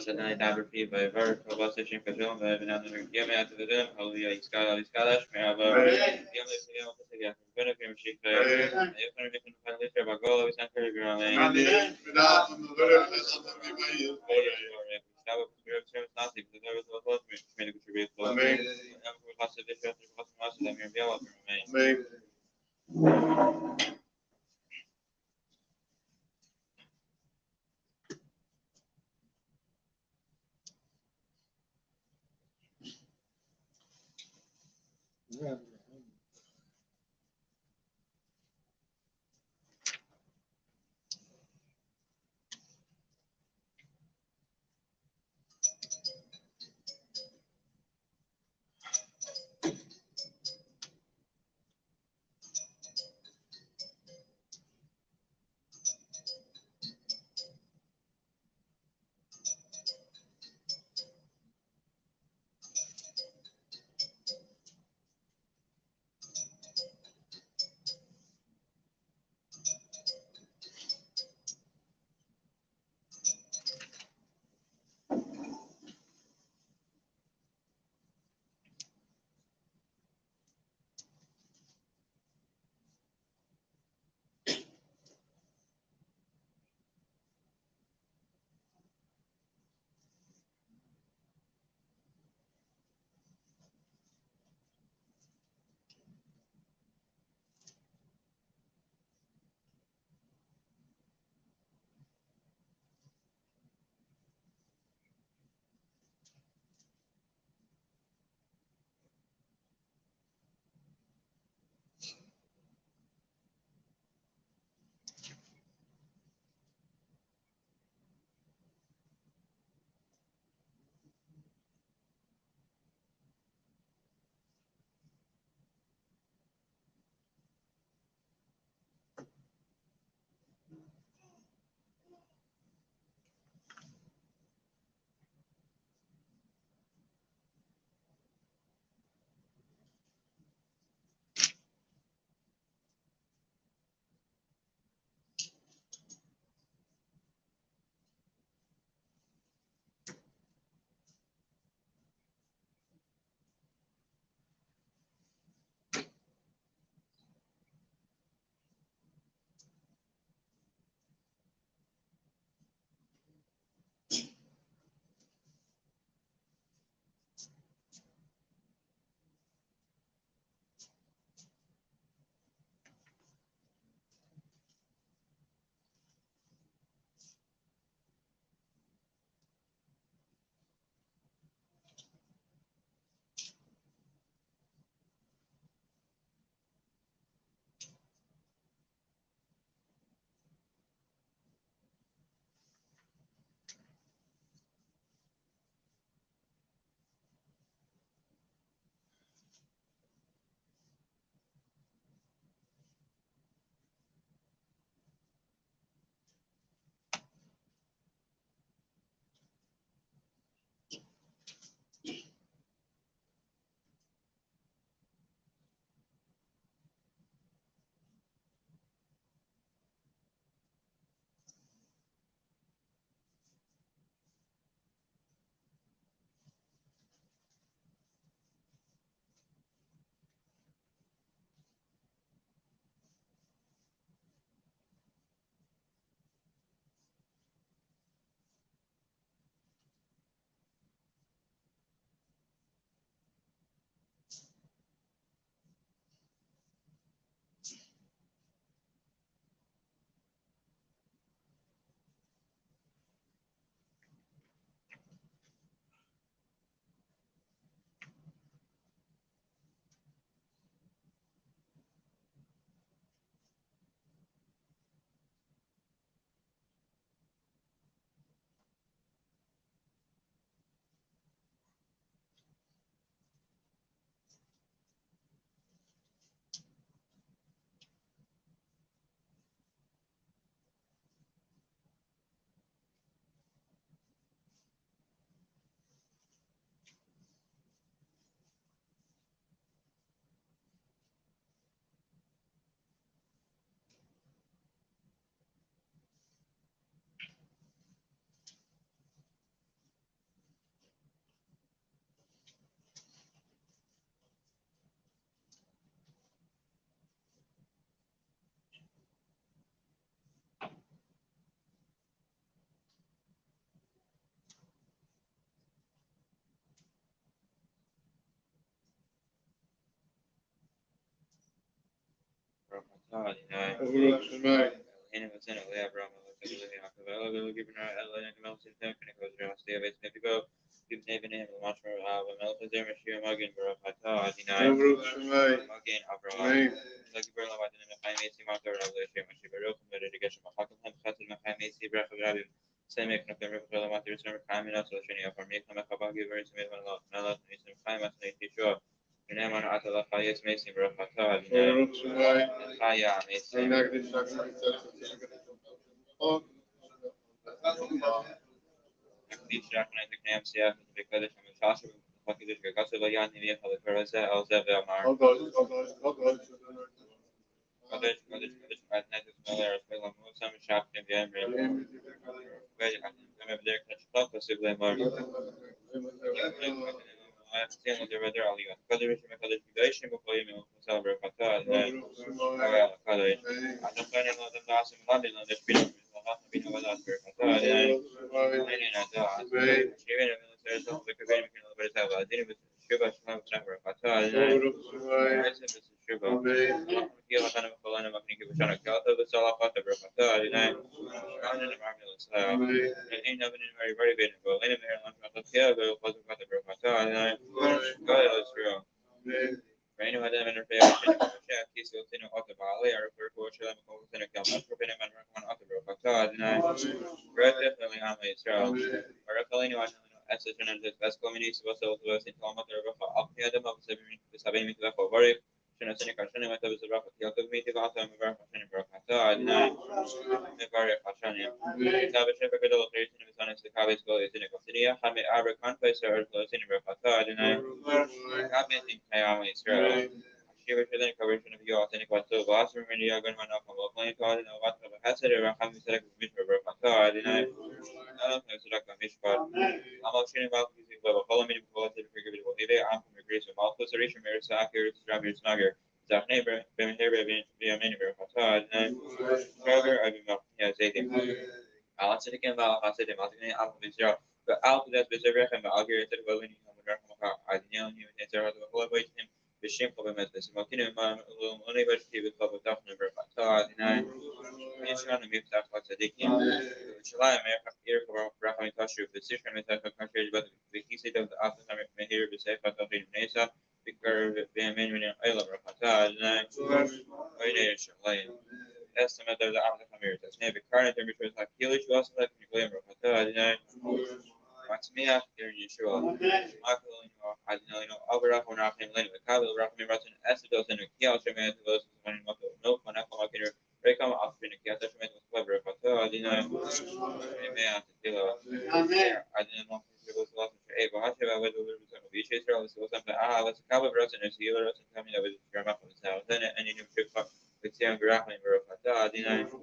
Sadani Daberfi by Ver, Probostation Kajum, by Vanana Yemi at the Rim, Hallelujah, Iskala, Iskalash, Mirava, Yemi, Benefim, Shik, Ayukan, Liter, Bagola, Center, Grame, Nasi, the nervous of both medical tribute, هنا مثلا اللي أبرام الله كله يعقوب الله جبنا الله نكمل سنتين كنا كوزرنا استيا بس نبيكو جبنا بنيه المشروع وملك زي مشي ما جين بركاته دينا ما جين أبرام الله جبنا بعدين مخايم يسي ما كبر الله شيء مشي بروك مرة رجعش مخاطب هم خاطر مخايم يسي برخ غالي سميك نكمل برخ ما ترسم مخايم ناس وشني أفرميك ما خبا جبر سميك من الله نلا نسم مخايم أصلا يتشوا إنما أنا أتلا خايس ميسي بركاته دينا خايا ميسي Dice rackna the cam sia the Kurdish and Shasha Pakidish Gagasova Yani Via Karaza Alzeva Mar Kurdish at night is Miller as well as some shop in the Emre very I'm there catch up possibly more I'm still the weather Ali Kurdish Kurdish Gation before you celebrate Qatar and Kurdish I don't find another last in London on the speed بين ولا فرقة أين نزاع شيء من السياسة بكبير من البرتغال دين بس شبه شلون تنبر قتال ليس بس شبه كيف كان مخلنا مبني كيف شلون كاتب بس على قاتب قتال لنا أنا معمل السلام إن ابن very very big but إن من الأنشطة كيف قاتب قتال لنا قال أسرع فإن هذا من الفئات الأشياء كيس يوتين قاتب عليه يعرف الكوش لما كون سنة كم أشوف إن من رقم قاتب قتال لنا definitely on my Israel. Oracle was ascertain that best communities was also in kilometer of up the Adam of 7 meters of work. Shinasinic Ashani went over the rock of the other meeting also in Verfashin Brokata, and the Varia Kashani. Tabasha location of his honest Kavis go is in a Cosidia, Hami Abra Confessor or close in Brokata, and I have been in Kayama Israel. She was within coverage of the authentic was so vast from India, going on up a plane called and what of a hazard around having selected Mr. Brokata, and I don't have selected Mishpat. I'm not sure about using level following quality figure with Hide, I'm from the grace of Malthus, Risha Marisakir, Strawberry Snugger, Zach neighbor, Ben Haber, via many Brokata, and Sugar, I've been up here, Zadim. I'll say again about I said, I'm going to out of Israel, but out of that specific and I'll get it when you come to I know you and Sarah to collaborate him. The shame of a method, smoking in my only version with Papa Duffner, Brokata, and I trying to make that what's a dick. July, America, here for Brahman Kashu, the system is a country, but the key state of the office of here is safe out of the Nesa, because the amendment in Isla Brokata, and I estimate of the office of America. Maybe current temperature is like Kilish, also like Nicola Brokata, and I what's me after Yeshua. I know over when I can lend the Kabul Rakim Russian Acidos and a Kiel Shaman to those when no one up on a Rekam off in a Kiel Shaman was clever, but I didn't know. I didn't know if it was lost for a but I should have whether it was going to be chased or something. Let's Kabul Russian and Seal Russian coming up with Grandma from the south. Then any new trip with Sam Graham Brokata, I didn't know.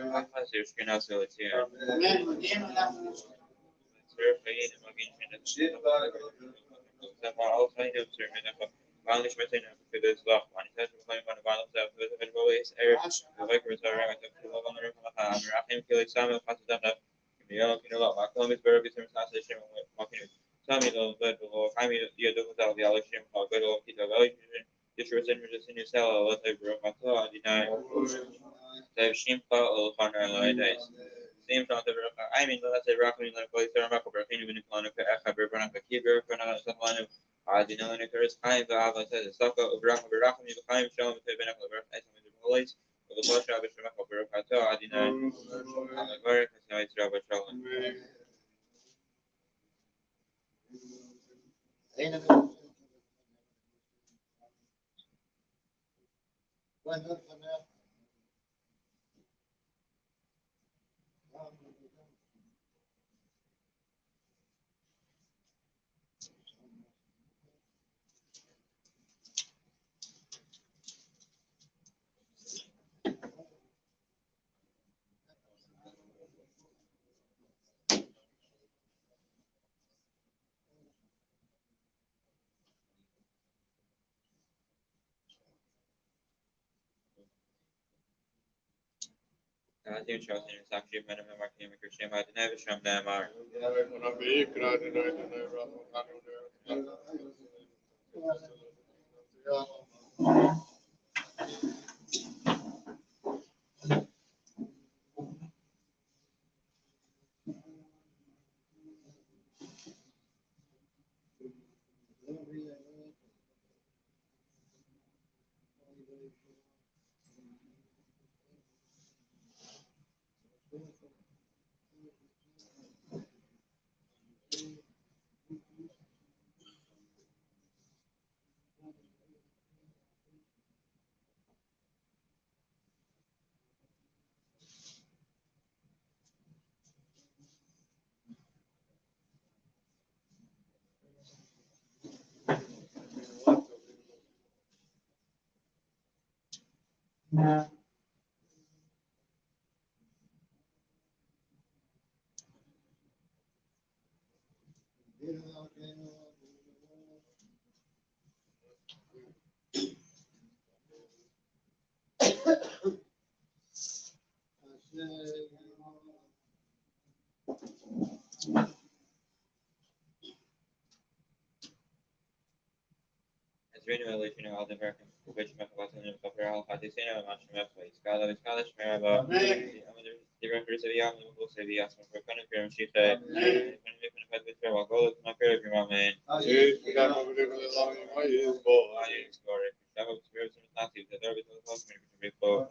I was your screen out so it's here. Manchmal meteen für das Loch. Man ich weiß, wenn man Bahn auf der Voice Air, the Lakers are right up to the one of Rahim Kilik Samuel passes down the Lot. Macomb is very busy translation with walking. Sammy the bed below. I mean, you do without the election of good old Kita Valley. This was in your cell, what they broke my thought, deny. They've shimpa or Honor days. Same from the I mean, let's say Rockman like place there, Marco Bertini, when you call it a Berberna, a keeper, for another line of I did not occurs. I have said the Saka of Rockman, you can show me to be a police, or the Bush of Berkato, I did not very nice Robert Charlton. I think Chelsea is actually better than Martin Christian. I never show them are. It's really relational all the American which methods and all Hadisina, Mashmef, Scala, Shmeraba, the reference of Yam, will say the Asman for Kanaka, and she said, while gold, my favorite man. We got over there with a long way, story. That was very Nazi, the Derby to the Hospital before.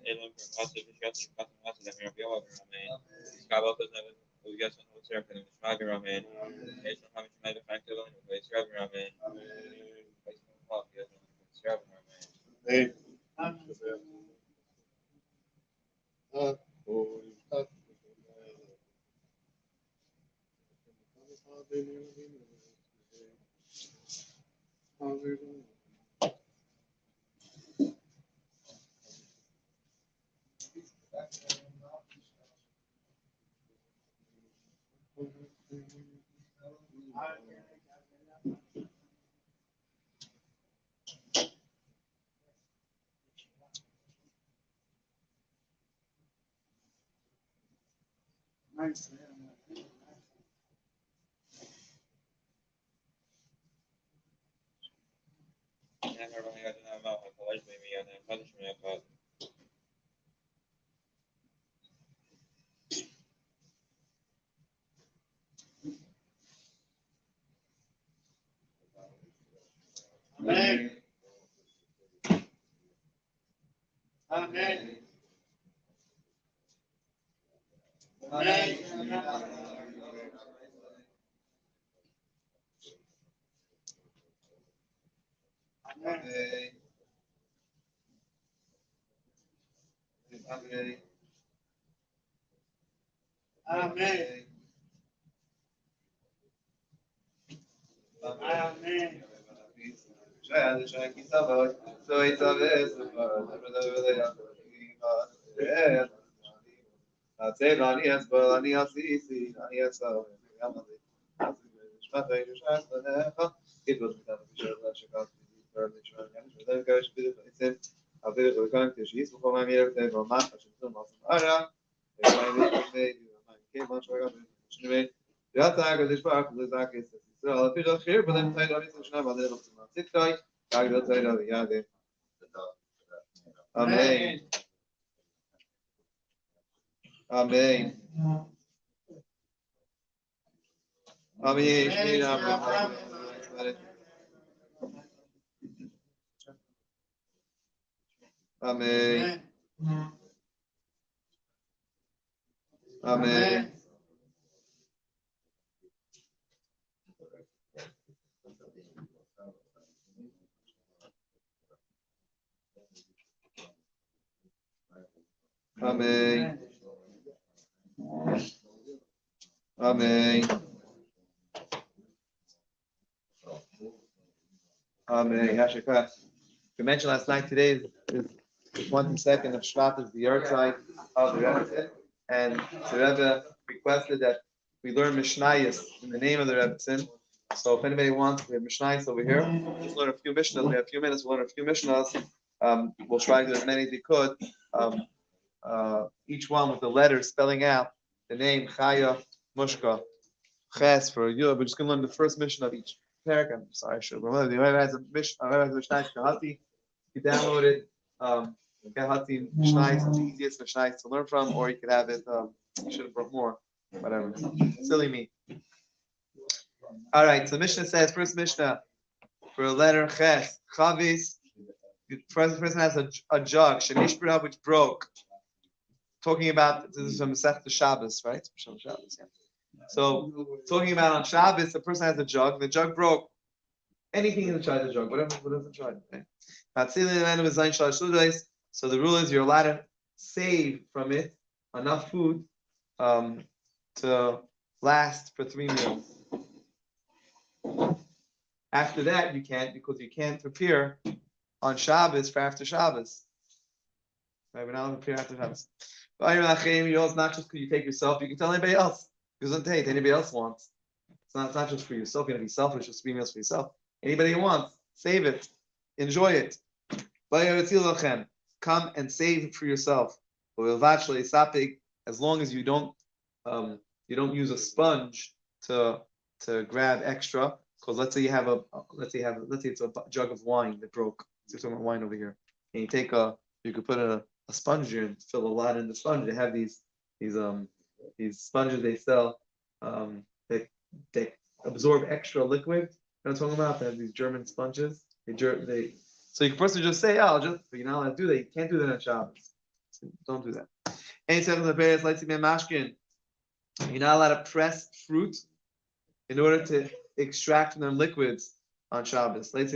Inland from lots of discussion, lots of them here, Bill, man. Scala doesn't have we got some what's there for the Shmaga, man. It's not how much might affect the line, but it's rather, man. Hey. Nice. Amen. Amen. Amen. Amen. Amen. Amen. Amen. Amen. Amen. Amen. Amen. Amen. Yashika. We mentioned last night, today is the 22nd of Shvat, is the yahrzeit of the Rebbe, and the Rebbe requested that we learn Mishnayos in the name of the Rebbe. So if anybody wants, we have Mishnayos over here. Just learn a few Mishnahs. We have a few minutes. We'll learn a few Mishnahs. We'll try to do as many as we could. Each one with the letters spelling out the name Chaya, Mushka, Ches for you. We're just going to learn the first Mishnah of each parak. I'm sorry, I should remember. Whoever has a Mishnah, Kahati, you download it. Kahati Mishnah is the easiest Mishnah to learn from, or you could have it. You should have brought more. Whatever. Silly me. All right. So Mishnah says, first Mishnah for a letter Ches, Chavis. The first person has a jug, Shenishbra, which broke. talking about this is from Masechta Shabbos, right? Shabbos, yeah. So talking about on Shabbos, the person has a jug. The jug broke. Anything inside the jug, whatever's inside. Okay? So the rule is you're allowed to save from it enough food to last for 3 meals. After that, you can't, because you can't prepare on Shabbos for after Shabbos. Right? We're not allowed to prepare after Shabbos. It's not just because you take yourself, you can tell anybody else. Because don't take anybody else wants. It's not just for yourself. You're going to be selfish, just 3 meals for yourself. Anybody who wants, save it. Enjoy it. Come and save it for yourself. As long as you don't use a sponge to grab extra. Because let's say it's a jug of wine that broke. Let's talking about wine over here. And you could put a sponge here and fill a lot in the sponge. They have these sponges they sell they absorb extra liquid. You know what I'm talking about? They have these German sponges. So you can personally just say, but you're not allowed to do that. You can't do that on Shabbos. So don't do that. You're not allowed to press fruit in order to extract from them liquids on Shabbos. If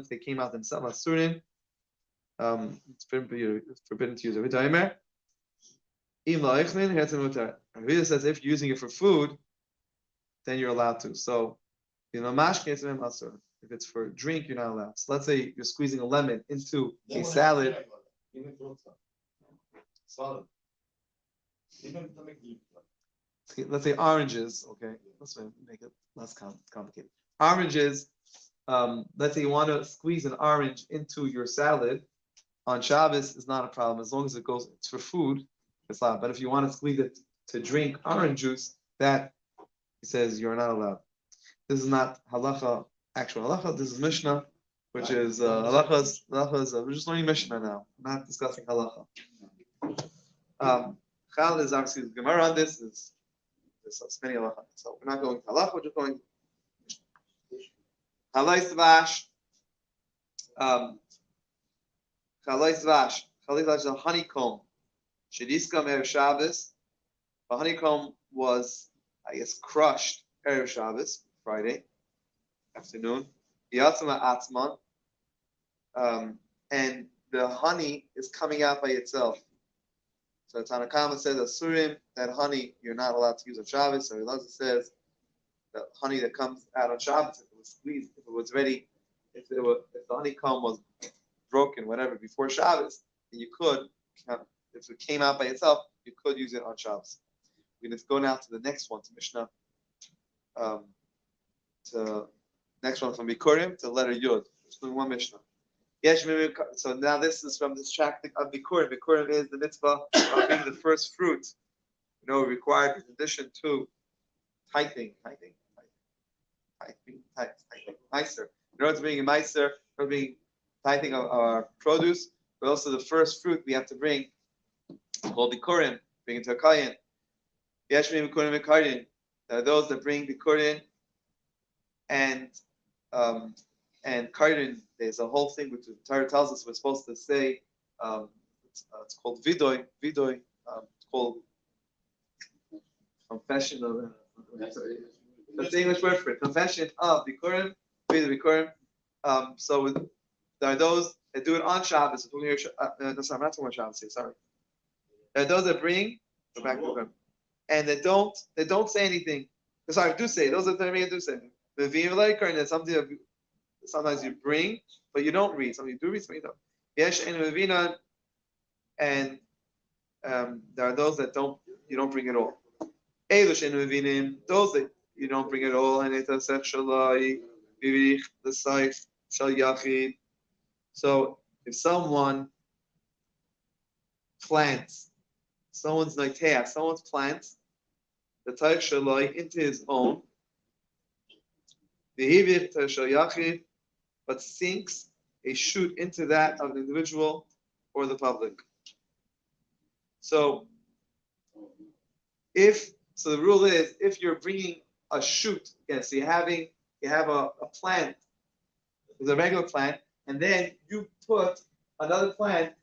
they came out themselves, it's forbidden to use it. Ravida says if you're using it for food, then you're allowed to. So, if it's for drink, you're not allowed. So let's say you're squeezing a lemon into a salad. Let's say oranges. Okay, let's make it less complicated. Oranges. Let's say you want to squeeze an orange into your salad on Shabbos is not a problem as long as it's for food. It's allowed. But if you want to squeeze it to drink orange juice, that he says you're not allowed. This is not halacha, actual halacha. This is Mishnah, which is halachas. We're just learning Mishnah now. We're not discussing halacha. Chal is obviously the Gemara on this. There's many halacha. So we're not going to halacha. We're just going halais vash. Halais vash. Halais vash is a honeycomb. Shediskam erev Shabbos. The honeycomb was, I guess, crushed erev Shabbos, Friday afternoon. Yatzma atzman, and the honey is coming out by itself. So Tanakama says Asurim, that honey you're not allowed to use on Shabbos. So Elazar says the honey that comes out on Shabbos, if it was squeezed, if it was ready, if the honeycomb was broken, whatever, before Shabbos, then you could. If it came out by itself, you could use it on Shabbos. We're going to go now to the next one, to Mishnah. To next one from Bikurim to letter Yud. Just doing one Mishnah. So now this is from this chapter of Bikurim. Bikurim is the mitzvah of being the first fruit. Required in addition to tithing. Meiser. In order to bring a meiser, for being tithing of our produce, but also the first fruit we have to bring, called Bikurim, bring it to a kayin. Yeshmi Bikurim Bikurim. There are those that bring Bikurim and kayin. There's a whole thing which the Torah tells us we're supposed to say. It's called vidoy. Vidoy. It's called confession of. That's the English word for it. Confession of Bikurim. Bikurim. So there are those that do it on Shabbos. No, sorry, I'm not talking about Shabbos here. Sorry. There are those that bring. Go back to them, and they don't say anything. Sorry, do say. Those that do say. The v'im is something that sometimes you bring, but you don't read. Some you do read, some you don't. Yesh and Mevina, and there are those that you don't bring at all. Eilush and Mevinim, those that you don't bring at all, and etasech shalai, vivich the saif shal yachid. So if someone plants, someone's plants the taich shalai into his own, vivich shal yachid, but sinks a shoot into that of an individual or the public. So the rule is if you're bringing a shoot, so you have a plant, it's a regular plant, and then you put another plant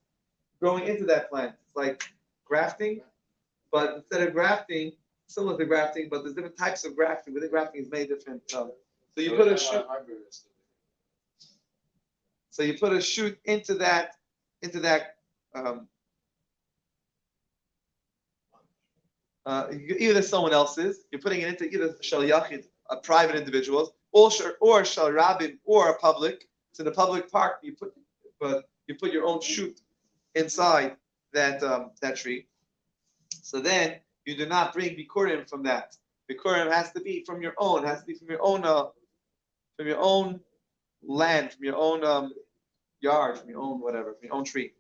growing into that plant. It's like grafting, but instead of grafting, similar to grafting, but there's different types of grafting. Within grafting is many different. So you put a shoot. So you put a shoot into that. Either someone else's, you're putting it into either shal yachid, a private individual's, or shal rabin, or a public. So in the public park, you put your own shoot inside that tree. So then you do not bring bikurim from that. Bikurim has to be from your own. Has to be from your own land, from your own yard, from your own whatever, from your own tree.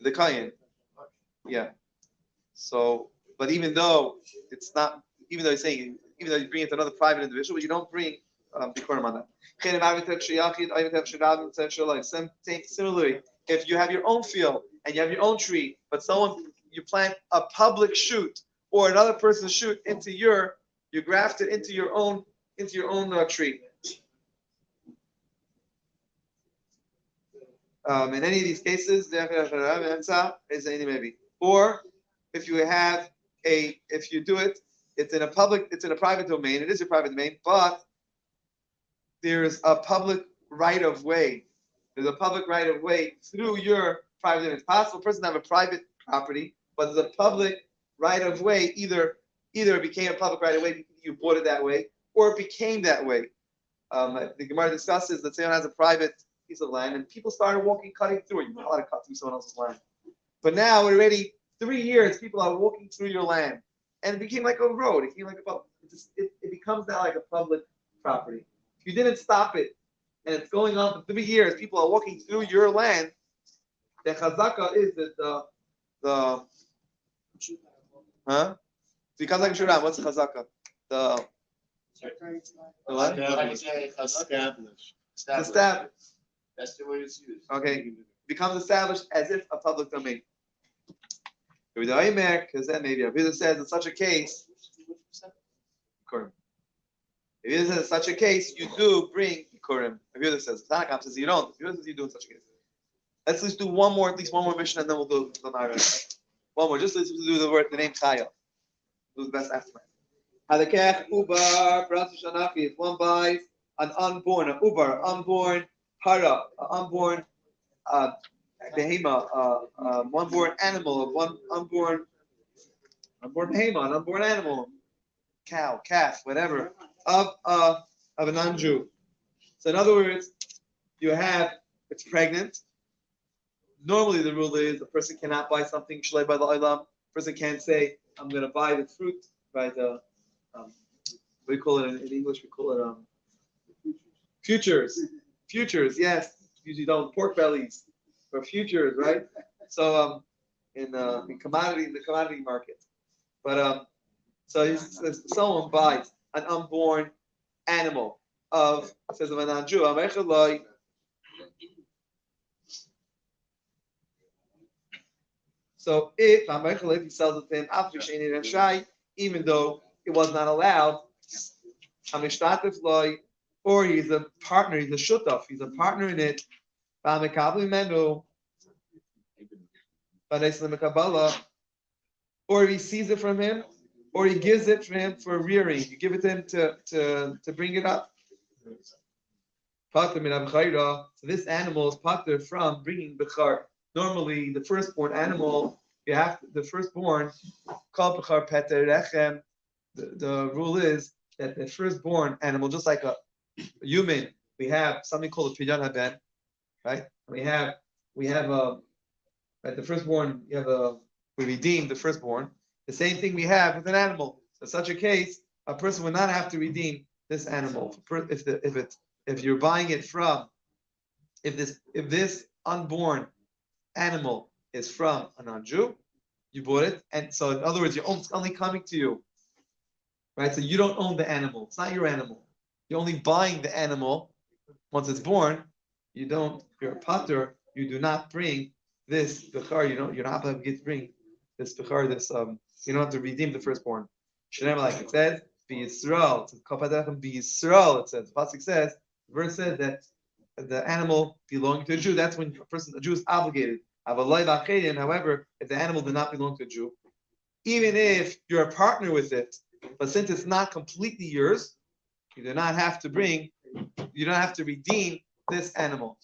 The kayin, yeah. So, but even though he's saying, even though you bring it to another private individual, but you don't bring bikurim on that. Similarly, if you have your own field and you have your own tree, but you plant a public shoot or another person's shoot you graft it into your own tree. In any of these cases, maybe. Or if you do it, it's in a private domain. It is your private domain, but there's a public right of way. There's a public right of way through your private domain. It's possible a person to have a private property, but there's a public right of way. Either it became a public right of way because you bought it that way, or it became that way. The Gemara discusses that someone has a private piece of land, and people started cutting through it. You're not allowed to cut through someone else's land. But now, already 3 years, people are walking through your land, and it became like a road. It became like it becomes now like a public property. If you didn't stop it, and it's going on for 3 years, people are walking through your land. The chazaka is that the because like Shuram, what's chazaka? The what? Established. That's the word it's used. Okay, becomes established as if a public domain. Because then maybe Abida says in such a case, Bikurim. Abida says in such a case, you do bring Bikurim. Abida says, Tanakam says you don't. Abida says you do in such a case. Let's just do at least one more mission, and then we'll do the Maariv. One more, just let's do the name Chaya. Do the best aftermath. Hadakech ubar brasu shanafi. If one buys an unborn hara, an unborn behema, one born animal, one unborn behema, an unborn animal, cow, calf, whatever, of a non-Jew. So in other words, it's pregnant. Normally the rule is the person cannot buy something shalei by the olam. Person can't say, I'm going to buy the fruit, by the what do you call it in English? We call it futures. Futures, yes. Usually don't pork bellies, but futures, right? So in the commodity market. But so someone buys an unborn animal says of a non-Jew. So if he sells it to him even though it was not allowed, or he's a partner, he's a shutaf, he's a partner in it, or he sees it from him, or he gives it to him for rearing. You give it to him to bring it up. So this animal is pater from bringing bechar. Normally, the firstborn animal, the firstborn, called bechar peter rechem. The rule is that the firstborn animal, just like a human, we have something called a pidyon haben, right? We have the firstborn. We redeem the firstborn. The same thing we have with an animal. So in such a case, a person would not have to redeem this animal if you're buying it from. If this unborn animal is from a non-Jew, you bought it, and so in other words, it's only coming to you, right? So you don't own the animal; it's not your animal. You're only buying the animal once it's born. You're a pater. You do not bring this bechar. You're not able to bring this bechar. You don't have to redeem the firstborn. Shneimar, like it says, be Yisrael. Be Yisrael. It says. The pasuk says. The verse says that the animal belonging to a Jew. That's when a Jew is obligated. However, if the animal did not belong to a Jew, even if you're a partner with it, but since it's not completely yours, you do not have to redeem this animal.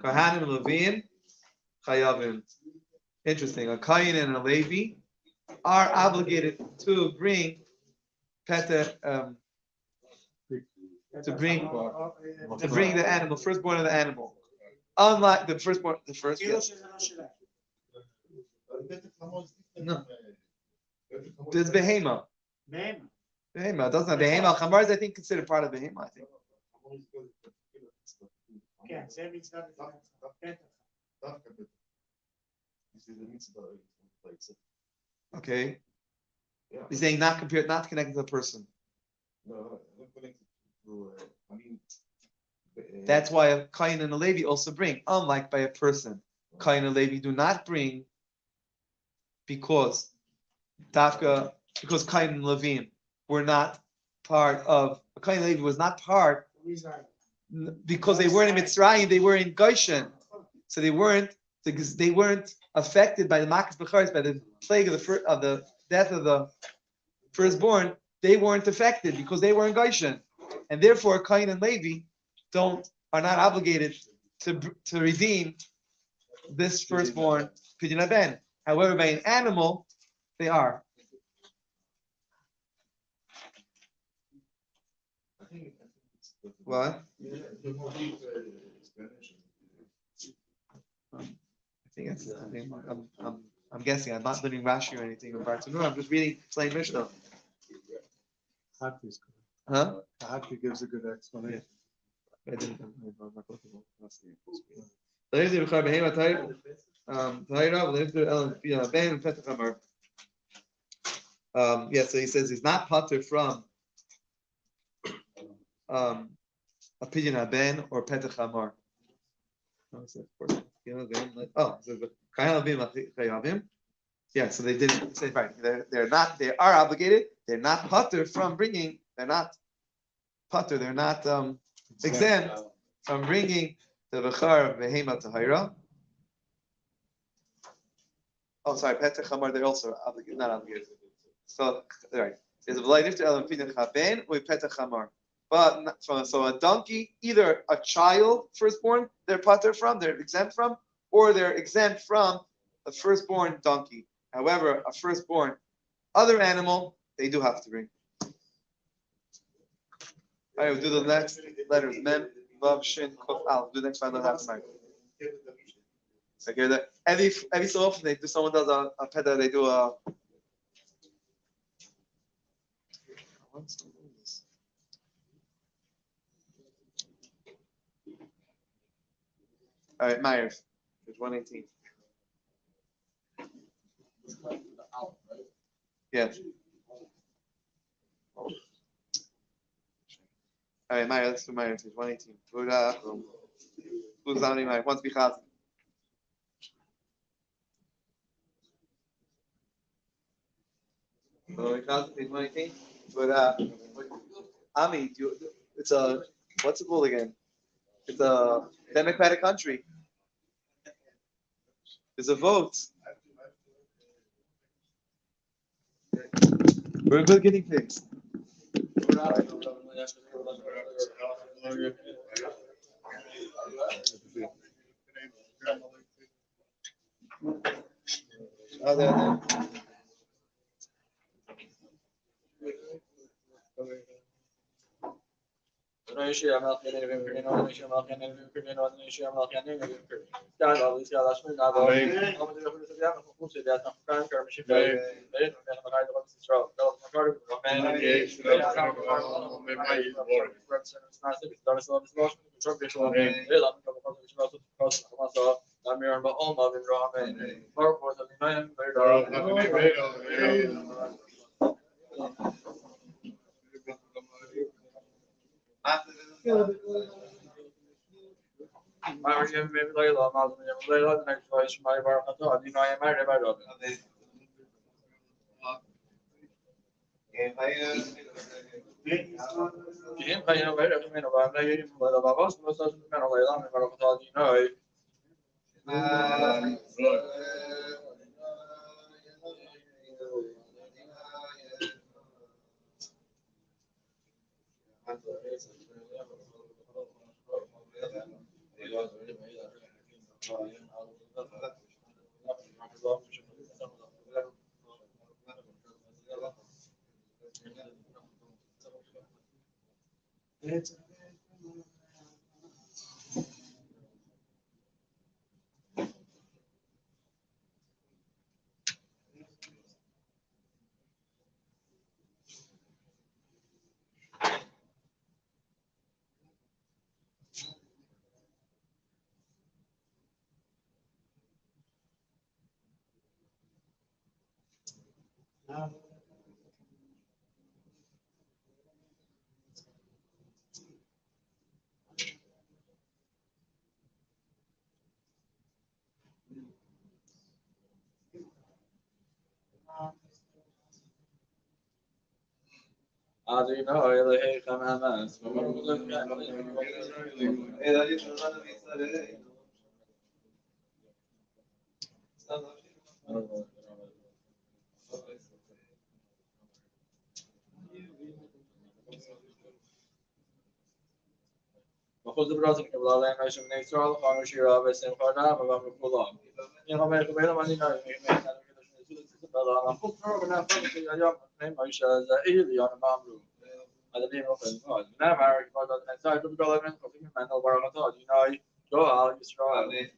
Kohanim Levin Chayavim. Interesting. A Kohen and a Levi are obligated to bring to bring the animal, firstborn of the animal. Unlike the firstborn, yes. No. There's behema. Behema doesn't have behema. Chamar is, I think, considered part of behema. I think. Okay. He's saying not connected to the person. That's why a Kain and a Levi also bring, unlike by a person. Kain and Levi do not bring because Kain and Levim were not part of. Kain and Levi was not part because they weren't in Mitzrayim, they were in Goshen, so they weren't affected by the Makas Becharis, by the plague of the death of the firstborn. They weren't affected because they were in Goshen, and therefore Kain and Levi are not obligated to redeem this firstborn pidyon haben. However, by an animal, they are. What? I'm guessing. I'm not learning Rashi or anything in Bartanur. I'm just reading plain Mishnah. Huh? Happy gives a good explanation. Yes, so he says he's not pater from a pidyon haben or petach hamar. Yeah, so they didn't say right. They are obligated. They're not pater from bringing. They're not pater. They're not exempt from bringing the bechar behema tahira. Oh, sorry, petach hamar. They're also obligated, not obligated. So right, there's a v'layif to elam pidyon haben or petach hamar. But so a donkey, either a child firstborn, they're pater from, they're exempt from, or they're exempt from a firstborn donkey. However, a firstborn other animal, they do have to bring. All right, we'll do the next letters. Mem, Vav, Shin, Kof, Al. Do the next 5 letters. Okay, every so often someone does a peda, they do a. All right, Maariv, page 118. Yeah. All right, Maariv, let's do Maariv, page 118. Who's down in Maariv? Wants to be chazan. Page 118. Ami, it's a, what's it called again? It's a democratic country. There's a vote. We're good guinea pigs. Kim خیلی نوبری رفت من و من یه بالا باقاس مثلا من و ایران من رو تا دینای دینای له خم همس و من خود برازیل که بلای نشون نیسترال خانوشی را به سیم خورده و با مقبولان این همه که بیرون من این بلا خود رو به نفع که یا نمیشه از ایلیان مامرو هذا ليه مخالف لا ما بعد الانسان يقول قال من خفيف من البركات ديناي جو على اسرائيل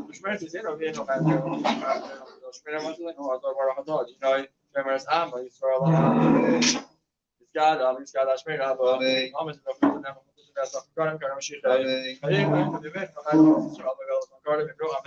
مش معنى زين او بينه كان مش معنى مثلا هو البركات ديناي كمرس عام اسرائيل اسكال اشمیر ابا آمد نفرت از کارم کردم شیخ خیلی من دیدم من شغال کارم میکنم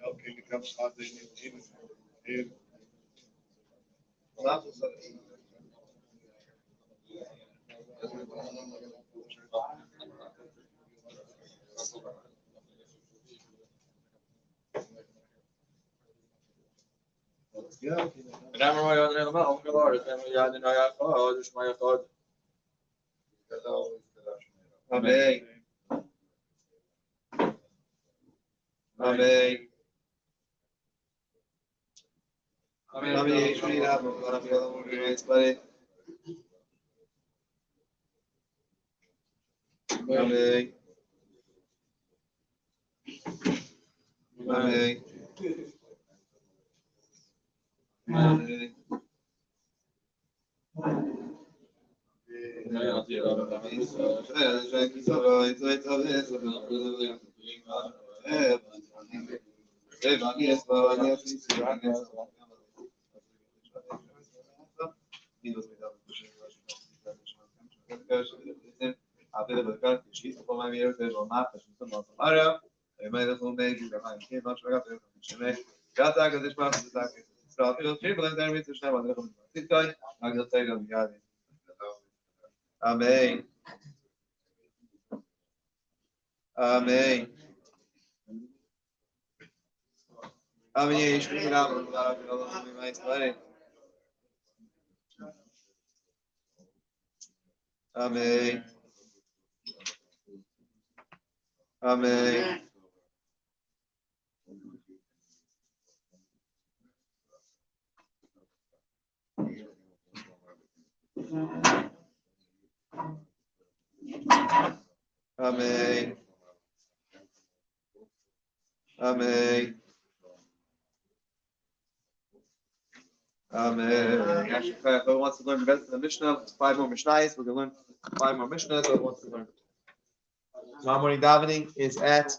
Okay, becomes hard. Amém. Amém. Amém. Shri Ram. Amém. Amém. Amém. Amém. Amém. Amém. Shri Ram. Amém. Amém. Amém. Amém. Amen. Whoever wants to learn the rest of the Mishnah, 5 more Mishnahs. We're going to learn 5 more Mishnahs. Whoever wants to learn. Tomorrow morning davening is at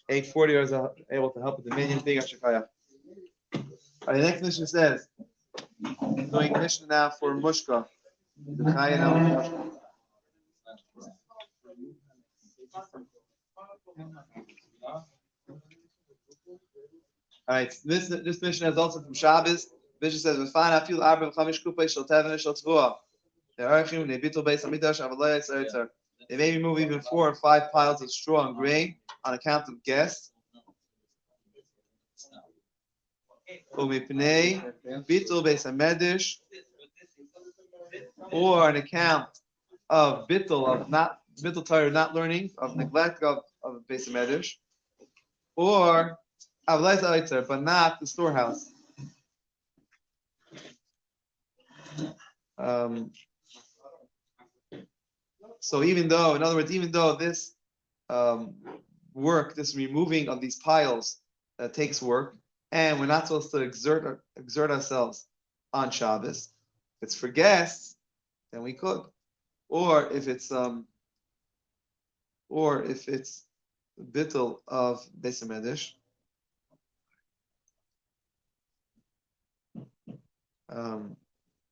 8:40. I was able to help with the minion thing. The next Mishnah says, doing Mishnah now for Mushka. The Chaya now for Mushka. All right, this Mishnah is also from Shabbos. Mishnah says, "V'fan afil arba v'chamish kupay shel teven shel tzvua." They may remove even 4 or 5 piles of straw and grain on account of guests. Or an account of bittul, of not bittul Torah, not learning, of neglect of Beis Hamikdash, or but not the storehouse. So even though, in other words, even though this work, this removing of these piles, takes work, and we're not supposed to exert ourselves on Shabbos. If it's for guests, then we could, or if it's bittul of Beis Hamikdash.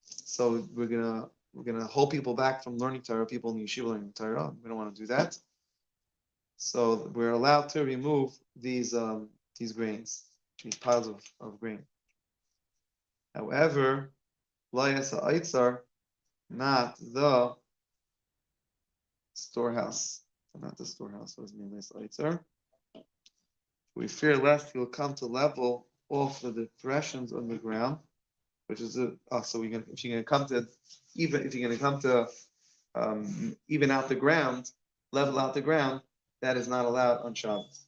So we're gonna hold people back from learning Torah. People in the yeshiva learning Torah. We don't want to do that. So we're allowed to remove these grains, these piles of grain. However, layas ha'aitzar, not the storehouse. Not the storehouse. What does it mean, layas ha'aitzar? We fear lest he will come to level off of the threshings on the ground, which is so if you're gonna come to even out the ground, level out the ground, that is not allowed on Shabbos.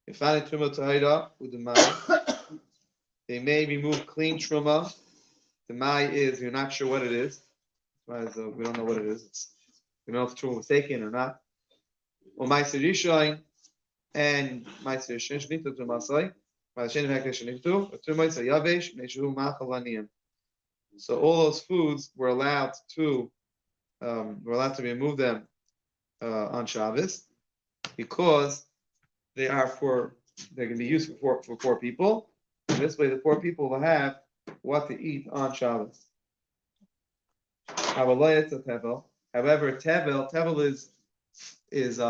If I truma tahira with the mai, they may remove clean truma. The mai is, you're not sure what it is. We don't know what it is. We don't know if truma was taken or not. or Meiser Rishon and Meiser Rishon Shnitu Trumasai. Ma'ashen Hekdesh Shnitu. Trumasai Yavesh Meshu Machalaniim. So all those foods were allowed to remove them on Shabbos because they can be used for poor people. And this way, the poor people will have what to eat on Shabbos. However, tevel is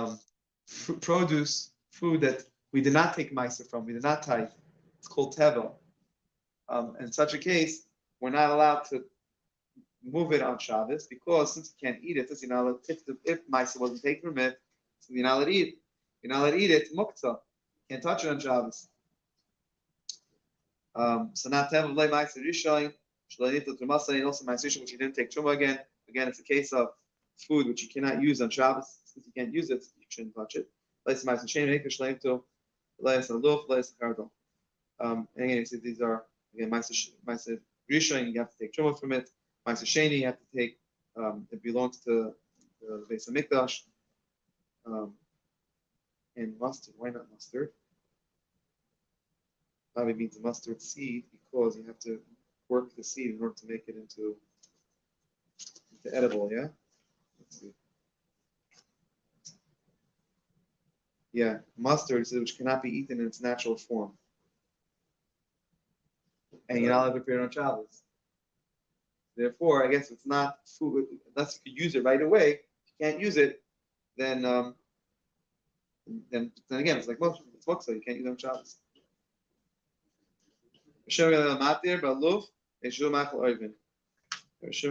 produce, food that we did not take meiser from, we did not tie. It's called tevel. In such a case, we're not allowed to move it on Shabbos because since you can't eat it, since you're not allowed, if meiser wasn't taken from it, so you're not allowed to eat. You're not allowed to eat it. Muktzah. Can't touch it on Shabbos. So now tevel lay meiser rishon. And also ma'aseh which you didn't take truma again. Again, it's a case of food which you cannot use on Shabbos. Since you can't use it, you shouldn't touch it. And again, you see these are again ma'aseh rishon. You have to take truma from it. Ma'aseh sheni, you have to take. It belongs to the Beis Hamikdash. And mustard. Why not mustard? Probably means mustard seed because you have to work the seed in order to make it into edible, yeah? Let's see. Yeah, mustard, which cannot be eaten in its natural form. And you're not allowed to prepare it on Shabbos. Therefore, I guess it's not food, unless you could use it right away. If you can't use it, then again, it's like muktzah, you can't use it on Shabbos. Shimon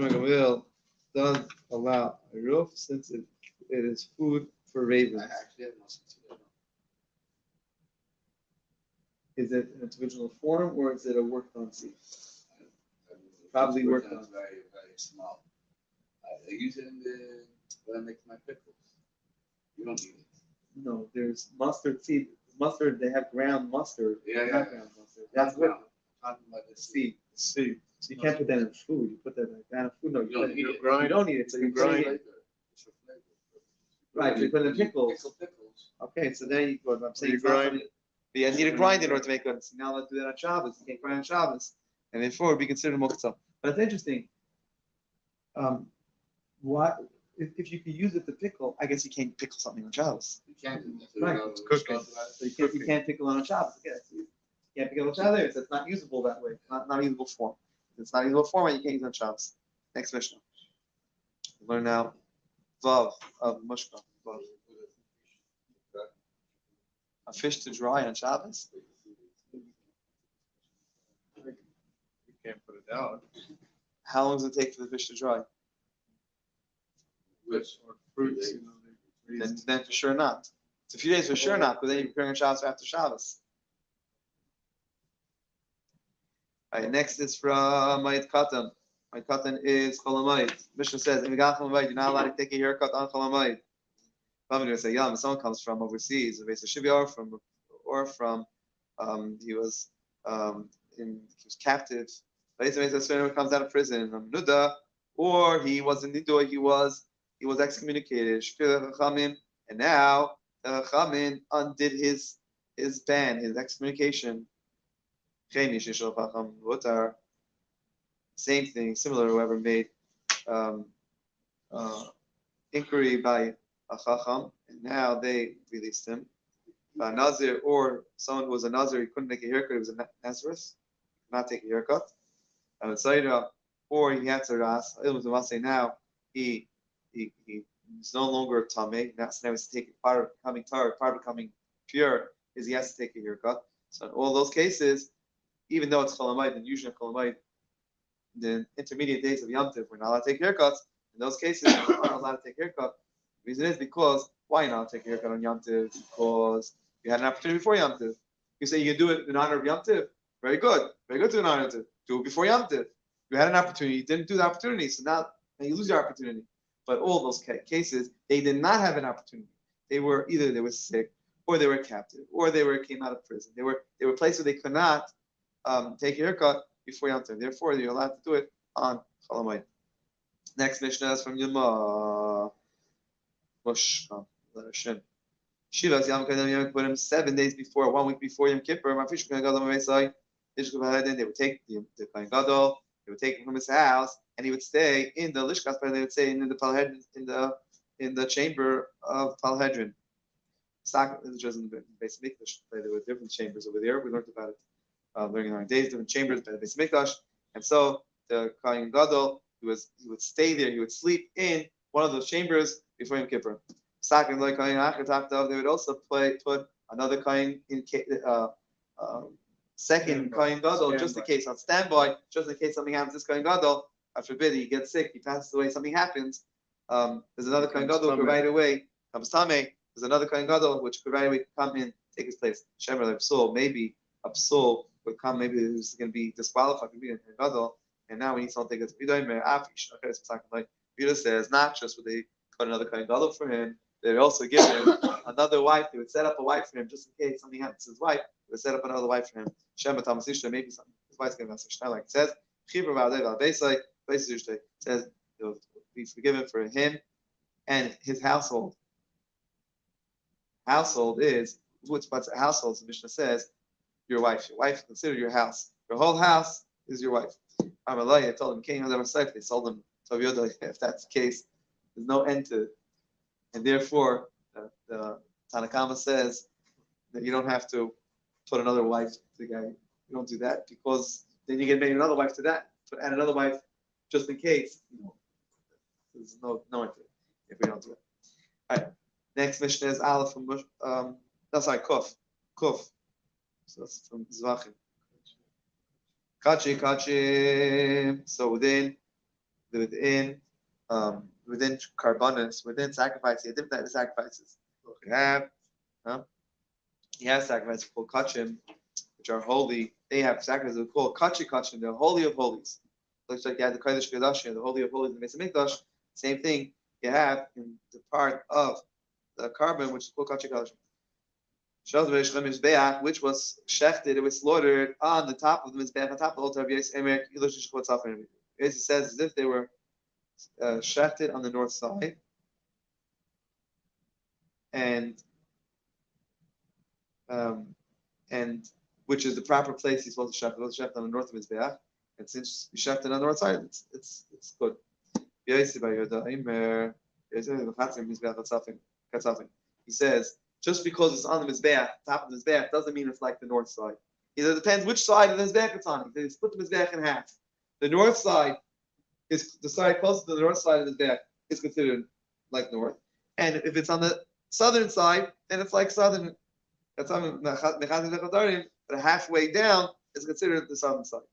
Gamliel does allow a roof since it is food for ravens. Is it an individual form or is it a worked on seed? Probably worked on. Very, very small. I use it when I make my pickles. You don't need it. No, there's mustard seed. Mustard, they have ground mustard. Yeah. Not ground mustard. That's what Talking about the seed. See, So you can't put that in food. You put that in ground food. No, You don't need it. you don't need it. So you grind it. It's for flavor. Right, so you put it in pickles. Pickles. Okay, so there you go. I'm saying You it's not grind. something- but you need to grind in order to make it. So now let's do that on Shabbos. You can't grind on Shabbos, and therefore it would be considered muktzah. But it's interesting. What if you could use it to pickle? I guess you can't pickle something on Shabbos. You can't do that. Right. It's cooking. So you can't pickle on Shabbos. Yes, you can't pickle on Shabbos. It's not usable that way. Not usable form. If it's not usable form, you can't use it on Shabbos. Next Mishnah. Learn now. Vav of Mushka. Vav. A fish to dry on Shabbos? you can't put it down. How long does it take for the fish to dry? Which Or fruits, you know, they freeze. Then for sure not. It's a few days for sure not, because then you're preparing on Shabbos after Shabbos. All right, next is from Mayit Katan. Mayit Katan is Cholamayit. Mishnah says, "In Megach Cholamayit, you're not allowed to take a haircut on Cholamayit." I'm going to say, "Yeah, if someone comes from overseas, or from he was captive. Someone comes out of prison, or he was in Nidua, he was excommunicated. And now the Chachamim undid his ban, his excommunication. Same thing, similar. Whoever made inquiry by a Chacham, and now they released him. A Nazir or someone who was a Nazir, he couldn't make a haircut. He was a Nazareth, not take a haircut. Or he had to ras. Now he's no longer tamei. Now he's taking part of becoming tar, part of becoming pure. Is he has to take a haircut. So in all those cases, even though it's Cholamayit, and usually Cholamayit, the intermediate days of Yom Tov, we're not allowed to take haircuts. In those cases, we're not allowed to take a haircut. The reason is because why not take a haircut on Yom Tov? Because you had an opportunity before Yom Tov. You say you can do it in honor of Yom Tov. Very good to in honor of Yom Tov. Do it before Yom Tov. You had an opportunity, you didn't do the opportunity, so now you lose your opportunity. But all those cases, they did not have an opportunity. They were sick, or they were captive, or came out of prison. They were places where they could not take a haircut before Yom Tov. Therefore, you're allowed to do it on Cholamayit. Next Mishnah is from Yuma. Shivas Yom Kadam Yom Kippurim 7 days before, 1 week before Yom Kippur. Mafish Kohen Gadol Mamesai. They would take the Kohen Gadol. They would take him from his house, and he would stay in the Lishkas. They would stay in the Palhedrin, in the chamber of Palhedrin. Which was in the Beis Mikdash. There were different chambers over there. We learned about it during our days. Different chambers by the Beis Mikdash, and so the Kohen Gadol, he would stay there. He would sleep in one of those chambers before Yom Kippur. They would also put another Kohen in second Kohen Gadol, just in case, on standby, just in case something happens to this Kohen Gadol. God forbid, he gets sick, he passes away, something happens. There's another Kohen Gadol who right away comes Tameh. There's another Kohen Gadol which could right away come in, take his place. Shemer like Psul, maybe a Psul would come, maybe he's going to be disqualified from being a Kohen Gadol, and now we need something that's B'daimer, Afish. Okay, it's like Peter says, not just would they put another Kohen Gadol for him, they'd also give him another wife. They would set up a wife for him just in case something happens to his wife. They would set up another wife for him. Shema Tamasishta, maybe something. His wife's going to be like it says. Chibur V'Adei V'Abeisai, Beisai says it will be forgiven for him and his household. Household is what's household. The Mishnah says your wife. Your wife considered your house. Your whole house is your wife. Amalai, I told him, King of the they sold him Tov Yodai. If that's the case, there's no end to it. And therefore, the Tanakama says that you don't have to put another wife to the guy. You don't do that because then you get married another wife to that. But add another wife just in case. There's no end to it if we don't do it. All right. Next mission is Aleph from Kuf. Kuf. So that's from Zvachim. Kachi. So within Karbanis, within sacrifices, you have different types of sacrifices. You have sacrifices called Kachim, which are holy. They have sacrifices called Kachim, they're holy of holies. Looks like you have the Kodesh Kodashim, the holy of holies in the Beis Mikdash. Same thing you have in the part of the carbon, which is called Kachim. Which was shechted, it was slaughtered on the top of the Mizbeach, on top of the altar of Yis Emer, it says as if they were shechted on the north side, and which is the proper place he's supposed to shecht. He's supposed to shecht on the north of his beach, and since you shechted on the north side, it's good. He says just because it's on the mizbeach, top of the mizbeach, doesn't mean it's like the north side. He says it depends which side of the mizbeach it's on. He says split the mizbeach in half. The north side is the side closest to the north side of the mizbeach is considered like north, and if it's on the southern side, then it's like southern. That's on the but halfway down is considered the southern side.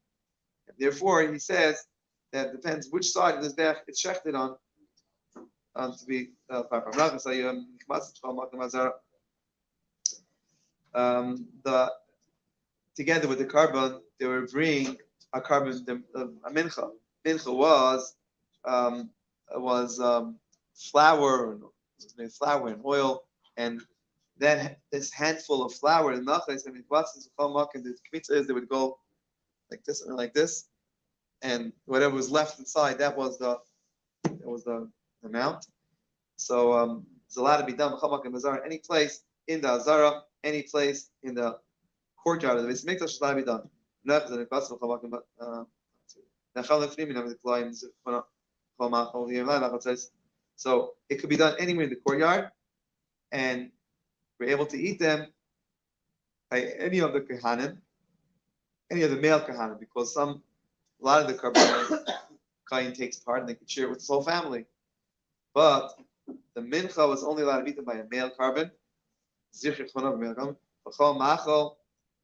And therefore, he says that it depends which side of the mizbeach it's shechted on to be proper. Together with the carbon, they were bringing a carbon, a mincha. Mincha was flour and oil, and then this handful of flour and nachas and mitvatzes and the kmitzah, they would go like this and like this, and whatever was left inside, that was the amount. So it's allowed to be done b'chamak and bazar, any place in the azara, any place in the courtyard of the Beis Mikdash is allowed to be done. So it could be done anywhere in the courtyard, and we're able to eat them by any of the kahanim, any of the male kahanim, because a lot of the kahanim takes part and they can share it with his whole family. But the mincha was only allowed to be eaten by a male carbon. It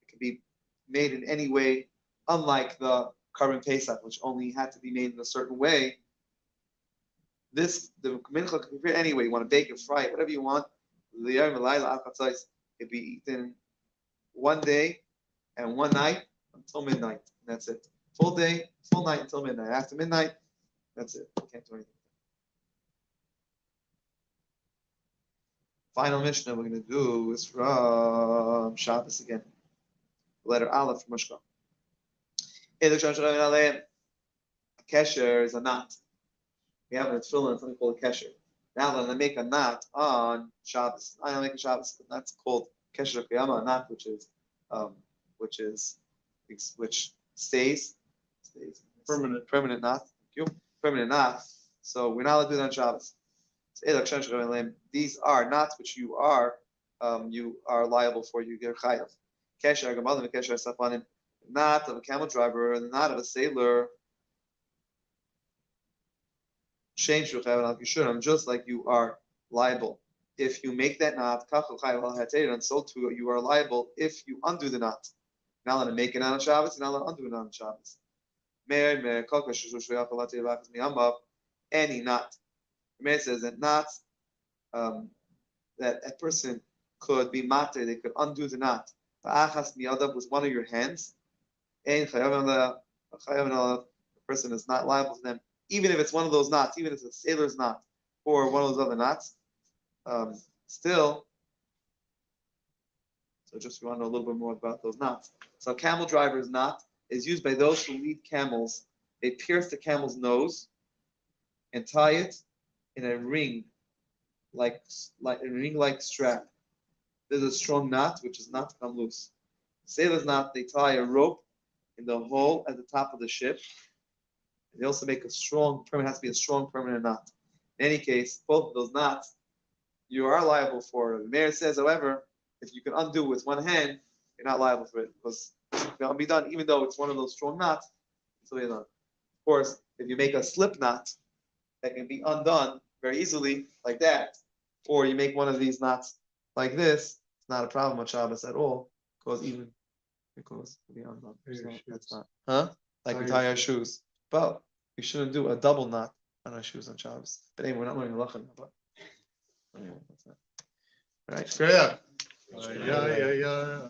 can be made in any way, unlike the carbon pesach, which only had to be made in a certain way. The mincha can be prepared anyway. You want to bake it, fry it, whatever you want. It can be eaten one day and one night until midnight. And that's it. Full day, full night until midnight. After midnight, that's it. You can't do anything. Final Mishnah we're going to do is from Shabbos again. Letter Aleph from Mushka. A kesher is a knot. We have in a tefillin something called a kesher. Now that I make a knot on Shabbos, I don't make a Shabbos, but that's called Kesher Kiyama, a knot which stays permanent knot. Thank you. Permanent knot. So we're not allowed to do that on Shabbos. These are knots which you are liable for. You get chayav. Kesher Agamalim, Kesher Safanim, knot of a camel driver, the knot of a sailor. Shame Shuchayav, just like you are liable if you make that knot. And so too you are liable if you undo the knot. You're not allowed to make it on Shabbos. You're not allowed to undo it on Shabbos. Any knot. The Meir says that knots that a person could be mater, they could undo the knot. With one of your hands. The person is not liable to them, even if it's one of those knots, even if it's a sailor's knot or one of those other knots. Still, so just you want to know a little bit more about those knots. So a camel driver's knot is used by those who lead camels. They pierce the camel's nose and tie it in a ring, like strap. There's a strong knot which is not to come loose. Sailor's knot, they tie a rope in the hole at the top of the ship. They also make a strong permanent, has to be a strong permanent knot. In any case, both of those knots you are liable for. The Meir says, however, if you can undo with one hand, you're not liable for it because it'll be done, even though it's one of those strong knots. It's really done. Of course, if you make a slip knot that can be undone very easily, like that, or you make one of these knots like this, it's not a problem with Shabbos at all, because it'll be undone. So that's not, like we tie our shoes. But we shouldn't do a double knot on our shoes on Shabbos. But anyway, we're not learning Lachan. But anyway, that's that. Right? Yeah.